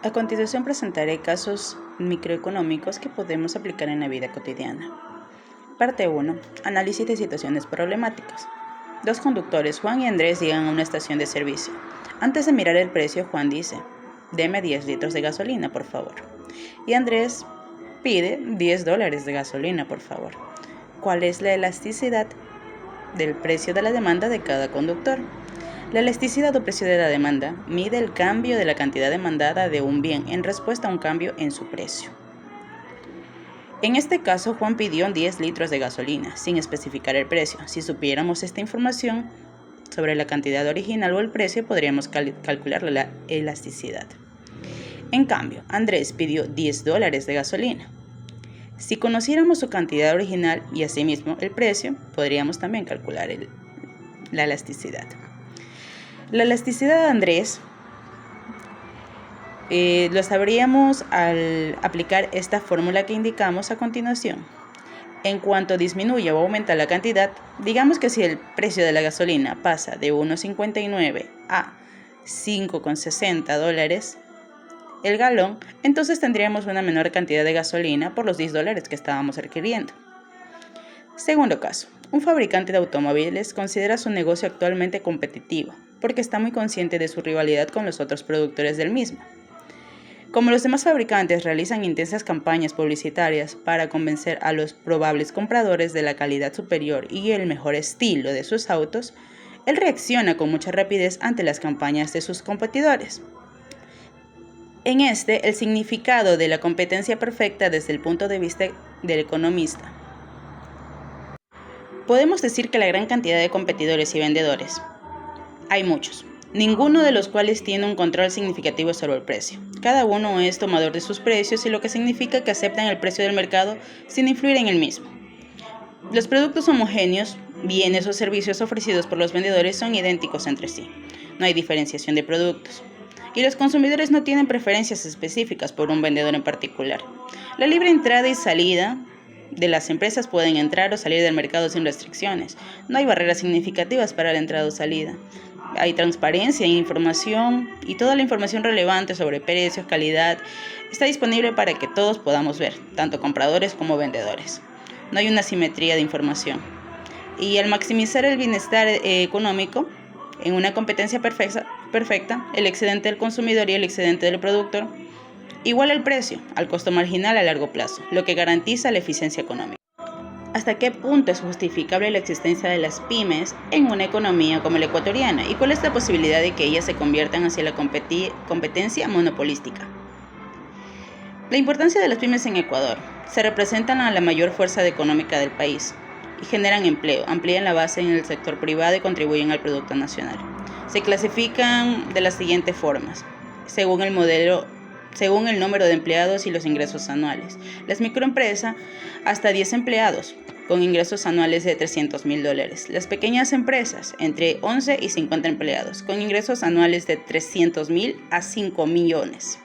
A continuación presentaré casos microeconómicos que podemos aplicar en la vida cotidiana. Parte 1. Análisis de situaciones problemáticas. Dos conductores, Juan y Andrés, llegan a una estación de servicio. Antes de mirar el precio, Juan dice: "Deme 10 litros de gasolina, por favor". Y Andrés pide $10 de gasolina, por favor. ¿Cuál es la elasticidad del precio de la demanda de cada conductor? La elasticidad o precio de la demanda mide el cambio de la cantidad demandada de un bien en respuesta a un cambio en su precio. En este caso, Juan pidió 10 litros de gasolina, sin especificar el precio. Si supiéramos esta información sobre la cantidad original o el precio, podríamos calcular la elasticidad. En cambio, Andrés pidió $10 de gasolina. Si conociéramos su cantidad original y asimismo el precio, podríamos también calcular la elasticidad. La elasticidad de Andrés lo sabríamos al aplicar esta fórmula que indicamos a continuación. En cuanto disminuye o aumenta la cantidad, digamos que si el precio de la gasolina pasa de $1.59 a $5.60 el galón, entonces tendríamos una menor cantidad de gasolina por los $10 que estábamos adquiriendo. Segundo caso, un fabricante de automóviles considera su negocio actualmente competitivo porque está muy consciente de su rivalidad con los otros productores del mismo. Como los demás fabricantes realizan intensas campañas publicitarias para convencer a los probables compradores de la calidad superior y el mejor estilo de sus autos, él reacciona con mucha rapidez ante las campañas de sus competidores. En el significado de la competencia perfecta desde el punto de vista del economista. Podemos decir que la gran cantidad de competidores y vendedores, hay muchos, ninguno de los cuales tiene un control significativo sobre el precio. Cada uno es tomador de sus precios, y lo que significa que aceptan el precio del mercado sin influir en el mismo. Los productos homogéneos, bienes o servicios ofrecidos por los vendedores son idénticos entre sí. No hay diferenciación de productos. Y los consumidores no tienen preferencias específicas por un vendedor en particular. La libre entrada y salida de las empresas pueden entrar o salir del mercado sin restricciones. No hay barreras significativas para la entrada o salida. Hay transparencia e información, y toda la información relevante sobre precios, calidad, está disponible para que todos podamos ver, tanto compradores como vendedores. No hay una simetría de información. Y al maximizar el bienestar económico en una competencia perfecta, el excedente del consumidor y el excedente del productor iguala el precio al costo marginal a largo plazo, lo que garantiza la eficiencia económica. ¿Hasta qué punto es justificable la existencia de las pymes en una economía como la ecuatoriana? ¿Y cuál es la posibilidad de que ellas se conviertan hacia la competencia monopolística? La importancia de las pymes en Ecuador: se representan a la mayor fuerza económica del país y generan empleo, amplían la base en el sector privado y contribuyen al Producto Nacional. Se clasifican de las siguientes formas, según el número de empleados y los ingresos anuales. Las microempresas, hasta 10 empleados, con ingresos anuales de $300,000. Las pequeñas empresas, entre 11 y 50 empleados, con ingresos anuales de $300,000 a $5 millones.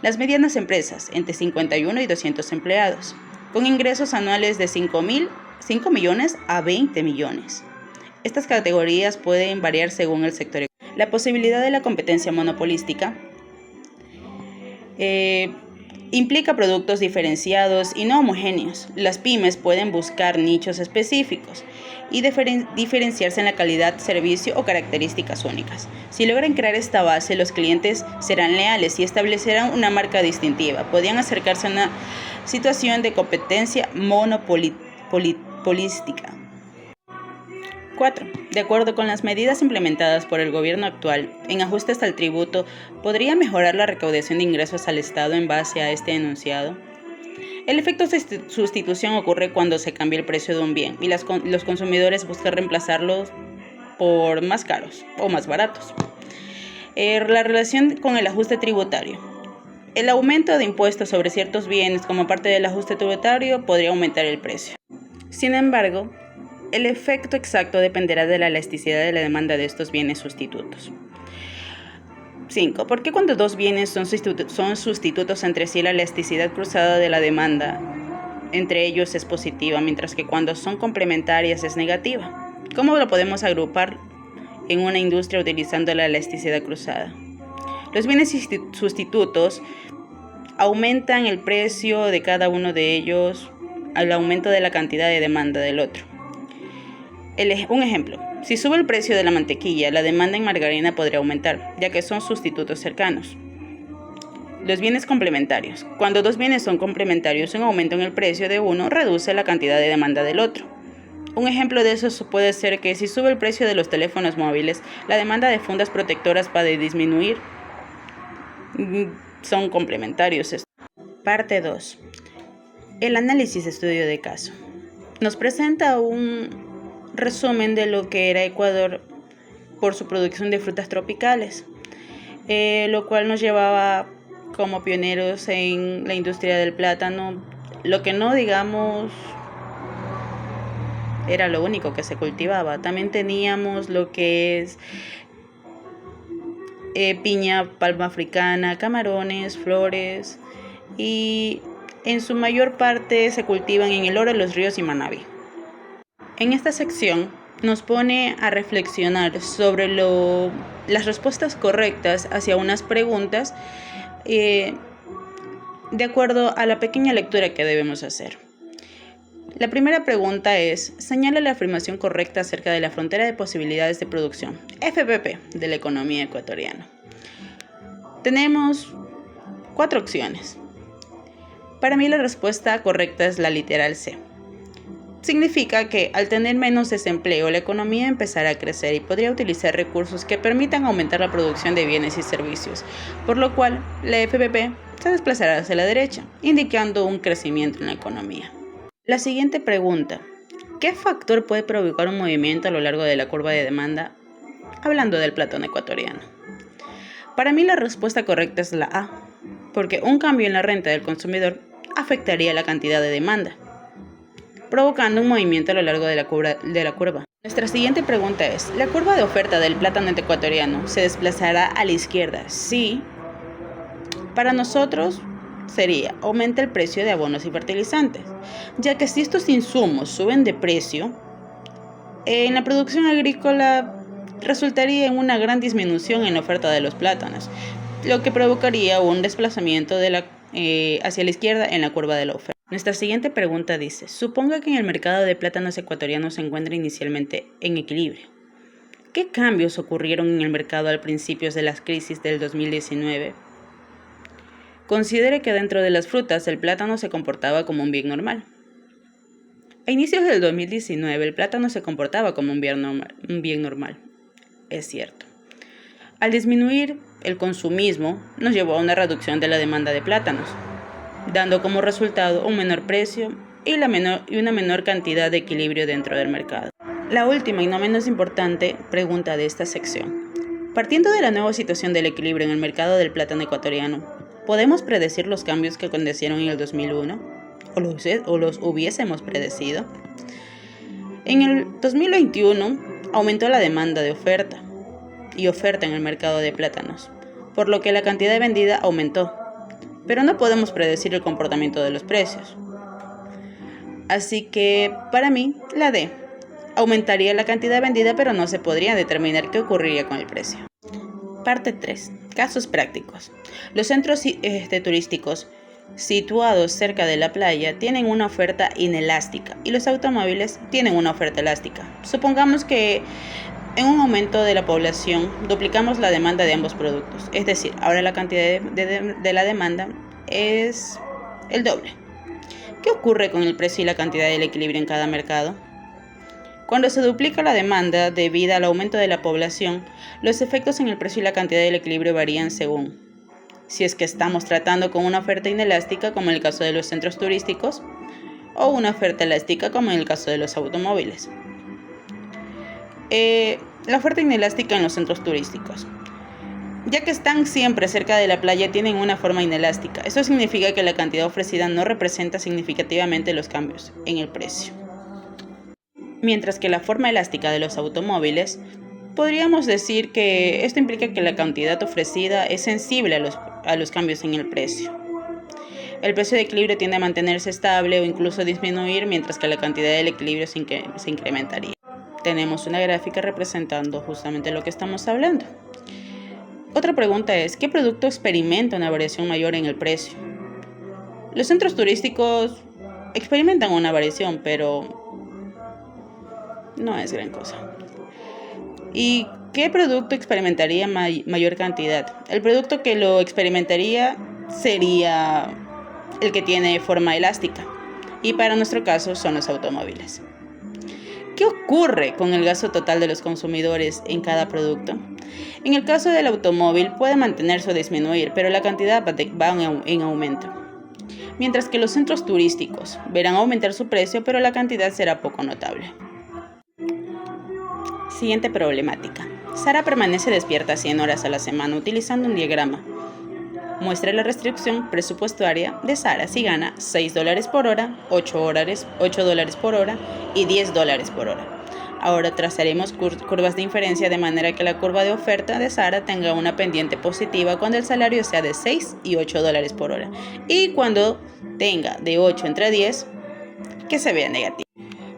Las medianas empresas, entre 51 y 200 empleados, con ingresos anuales de 5 millones a 20 millones. Estas categorías pueden variar según el sector. La posibilidad de la competencia monopolística implica productos diferenciados y no homogéneos. Las pymes pueden buscar nichos específicos y diferenciarse en la calidad, servicio o características únicas. Si logran crear esta base, los clientes serán leales y establecerán una marca distintiva. Podrían acercarse a una situación de competencia monopolística. 4. De acuerdo con las medidas implementadas por el gobierno actual en ajustes al tributo, ¿podría mejorar la recaudación de ingresos al Estado en base a este enunciado? El efecto de sustitución ocurre cuando se cambia el precio de un bien y los consumidores buscan reemplazarlos por más caros o más baratos. La relación con el ajuste tributario. El aumento de impuestos sobre ciertos bienes como parte del ajuste tributario podría aumentar el precio. Sin embargo, el efecto exacto dependerá de la elasticidad de la demanda de estos bienes sustitutos. 5. ¿Por qué cuando dos bienes son sustitutos entre sí, la elasticidad cruzada de la demanda entre ellos es positiva, mientras que cuando son complementarias es negativa? ¿Cómo lo podemos agrupar en una industria utilizando la elasticidad cruzada? Los bienes sustitutos aumentan el precio de cada uno de ellos al aumento de la cantidad de demanda del otro. Un ejemplo, si sube el precio de la mantequilla, la demanda en margarina podría aumentar, ya que son sustitutos cercanos. Los bienes complementarios. Cuando dos bienes son complementarios, un aumento en el precio de uno reduce la cantidad de demanda del otro. Un ejemplo de eso puede ser que si sube el precio de los teléfonos móviles, la demanda de fundas protectoras puede disminuir. Son complementarios. Parte 2. El análisis de estudio de caso. Nos presenta un resumen de lo que era Ecuador por su producción de frutas tropicales, lo cual nos llevaba como pioneros en la industria del plátano, lo que no digamos era lo único que se cultivaba. También teníamos lo que es piña, palma africana, camarones, flores, y en su mayor parte se cultivan en El Oro, Los Ríos y Manabí. En esta sección nos pone a reflexionar sobre las respuestas correctas hacia unas preguntas de acuerdo a la pequeña lectura que debemos hacer. La primera pregunta es: señala la afirmación correcta acerca de la frontera de posibilidades de producción, FPP, de la economía ecuatoriana. Tenemos 4 opciones. Para mí la respuesta correcta es la literal C. Significa que al tener menos desempleo, la economía empezará a crecer y podría utilizar recursos que permitan aumentar la producción de bienes y servicios, por lo cual la FPP se desplazará hacia la derecha, indicando un crecimiento en la economía. La siguiente pregunta: ¿qué factor puede provocar un movimiento a lo largo de la curva de demanda? Hablando del plátano ecuatoriano. Para mí la respuesta correcta es la A, porque un cambio en la renta del consumidor afectaría la cantidad de demanda, provocando un movimiento a lo largo de la curva. Nuestra siguiente pregunta es: ¿la curva de oferta del plátano ecuatoriano se desplazará a la izquierda? Sí. Para nosotros sería: aumenta el precio de abonos y fertilizantes, ya que si estos insumos suben de precio, en la producción agrícola resultaría en una gran disminución en la oferta de los plátanos, lo que provocaría un desplazamiento hacia la izquierda en la curva de la oferta. Nuestra siguiente pregunta dice: suponga que en el mercado de plátanos ecuatorianos se encuentra inicialmente en equilibrio. ¿Qué cambios ocurrieron en el mercado al principio de la crisis del 2019? Considere que dentro de las frutas el plátano se comportaba como un bien normal. A inicios del 2019 el plátano se comportaba como un bien normal. Es cierto. Al disminuir el consumismo, nos llevó a una reducción de la demanda de plátanos, dando como resultado un menor precio y una menor cantidad de equilibrio dentro del mercado. La última y no menos importante pregunta de esta sección: partiendo de la nueva situación del equilibrio en el mercado del plátano ecuatoriano, ¿podemos predecir los cambios que acontecieron en el 2001? ¿O los hubiésemos predecido? En el 2021 aumentó la demanda de oferta en el mercado de plátanos, por lo que la cantidad de vendida aumentó, pero no podemos predecir el comportamiento de los precios. Así que, para mí, la D. Aumentaría la cantidad vendida, pero no se podría determinar qué ocurriría con el precio. Parte 3. Casos prácticos. Los centros turísticos situados cerca de la playa tienen una oferta inelástica y los automóviles tienen una oferta elástica. Supongamos que en un aumento de la población duplicamos la demanda de ambos productos, es decir, ahora la cantidad de la demanda es el doble. ¿Qué ocurre con el precio y la cantidad del equilibrio en cada mercado? Cuando se duplica la demanda debido al aumento de la población, los efectos en el precio y la cantidad del equilibrio varían según si es que estamos tratando con una oferta inelástica, como en el caso de los centros turísticos, o una oferta elástica, como en el caso de los automóviles. La oferta inelástica en los centros turísticos. Ya que están siempre cerca de la playa, tienen una forma inelástica. Eso significa que la cantidad ofrecida no representa significativamente los cambios en el precio. Mientras que la forma elástica de los automóviles, podríamos decir que esto implica que la cantidad ofrecida es sensible a los cambios en el precio. El precio de equilibrio tiende a mantenerse estable o incluso disminuir, mientras que la cantidad del equilibrio se incrementaría. Tenemos una gráfica representando justamente lo que estamos hablando. Otra pregunta es, ¿qué producto experimenta una variación mayor en el precio? Los centros turísticos experimentan una variación, pero no es gran cosa. ¿Y qué producto experimentaría mayor cantidad? El producto que lo experimentaría sería el que tiene forma elástica, y para nuestro caso son los automóviles. ¿Qué ocurre con el gasto total de los consumidores en cada producto? En el caso del automóvil puede mantenerse o disminuir, pero la cantidad va en aumento. Mientras que los centros turísticos verán aumentar su precio, pero la cantidad será poco notable. Siguiente problemática. Sara permanece despierta 100 horas a la semana utilizando un diagrama. Muestra la restricción presupuestaria de Sara si gana $6 por hora, $8 por hora y $10 por hora. Ahora trazaremos curvas de inferencia de manera que la curva de oferta de Sara tenga una pendiente positiva cuando el salario sea de $6 y $8 por hora, y cuando tenga de 8 entre 10, que se vea negativo.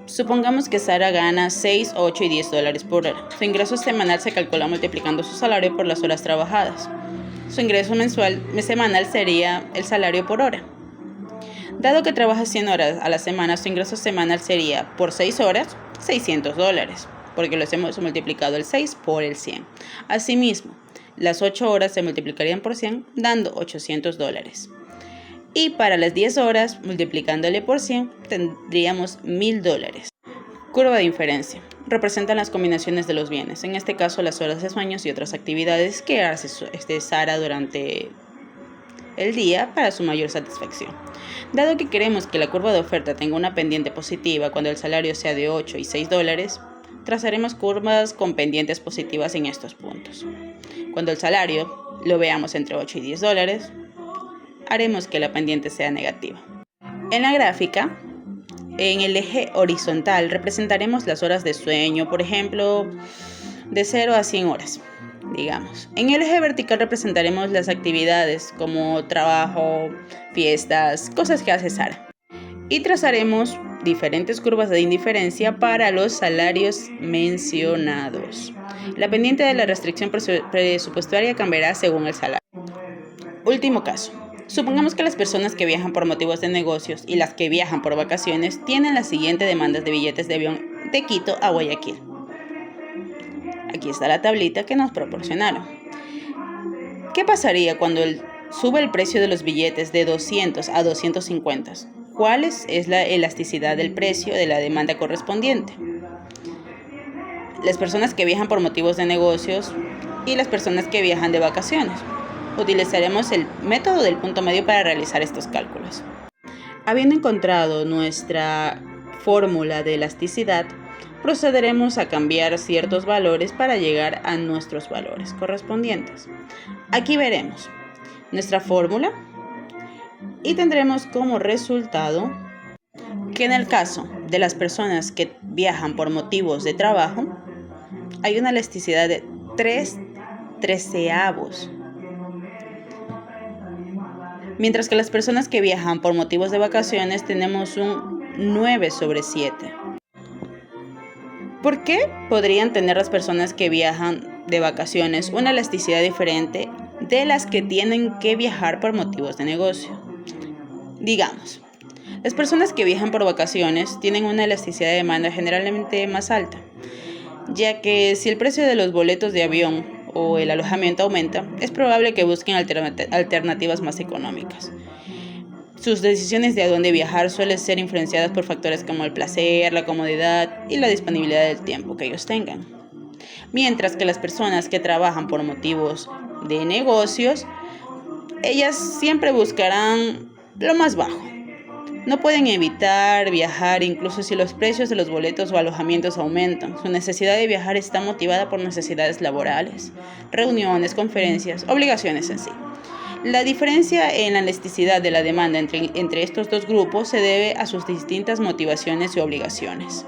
Supongamos que Sara gana 6, 8 y $10 por hora. Su ingreso semanal se calcula multiplicando su salario por las horas trabajadas. Su ingreso semanal sería el salario por hora. Dado que trabaja 100 horas a la semana, su ingreso semanal sería por 6 horas, $600, porque los hemos multiplicado el 6 por el 100. Asimismo, las 8 horas se multiplicarían por 100, dando $800. Y para las 10 horas, multiplicándole por 100, tendríamos $1,000. Curva de inferencia. Representan las combinaciones de los bienes, en este caso las horas de sueños y otras actividades que hace Sara durante el día para su mayor satisfacción. Dado que queremos que la curva de oferta tenga una pendiente positiva cuando el salario sea de 8 y $6, trazaremos curvas con pendientes positivas en estos puntos. Cuando el salario lo veamos entre 8 y $10, haremos que la pendiente sea negativa. En la gráfica, en el eje horizontal representaremos las horas de sueño, por ejemplo, de 0 a 100 horas, digamos. En el eje vertical representaremos las actividades como trabajo, fiestas, cosas que hace Sara. Y trazaremos diferentes curvas de indiferencia para los salarios mencionados. La pendiente de la restricción presupuestaria cambiará según el salario. Último caso. Supongamos que las personas que viajan por motivos de negocios y las que viajan por vacaciones tienen las siguientes demandas de billetes de avión de Quito a Guayaquil. Aquí está la tablita que nos proporcionaron. ¿Qué pasaría cuando sube el precio de los billetes de 200 a 250? ¿Cuál es la elasticidad del precio de la demanda correspondiente? Las personas que viajan por motivos de negocios y las personas que viajan de vacaciones. Utilizaremos el método del punto medio para realizar estos cálculos. Habiendo encontrado nuestra fórmula de elasticidad, procederemos a cambiar ciertos valores para llegar a nuestros valores correspondientes. Aquí veremos nuestra fórmula y tendremos como resultado que en el caso de las personas que viajan por motivos de trabajo, hay una elasticidad de 3/13. Mientras que las personas que viajan por motivos de vacaciones tenemos un 9/7. ¿Por qué podrían tener las personas que viajan de vacaciones una elasticidad diferente de las que tienen que viajar por motivos de negocio? Digamos, las personas que viajan por vacaciones tienen una elasticidad de demanda generalmente más alta, ya que si el precio de los boletos de avión o el alojamiento aumenta, es probable que busquen alternativas más económicas. Sus decisiones de a dónde viajar suelen ser influenciadas por factores como el placer, la comodidad y la disponibilidad del tiempo que ellos tengan. Mientras que las personas que trabajan por motivos de negocios, ellas siempre buscarán lo más bajo. No pueden evitar viajar incluso si los precios de los boletos o alojamientos aumentan. Su necesidad de viajar está motivada por necesidades laborales, reuniones, conferencias, obligaciones en sí. La diferencia en la elasticidad de la demanda entre estos dos grupos se debe a sus distintas motivaciones y obligaciones.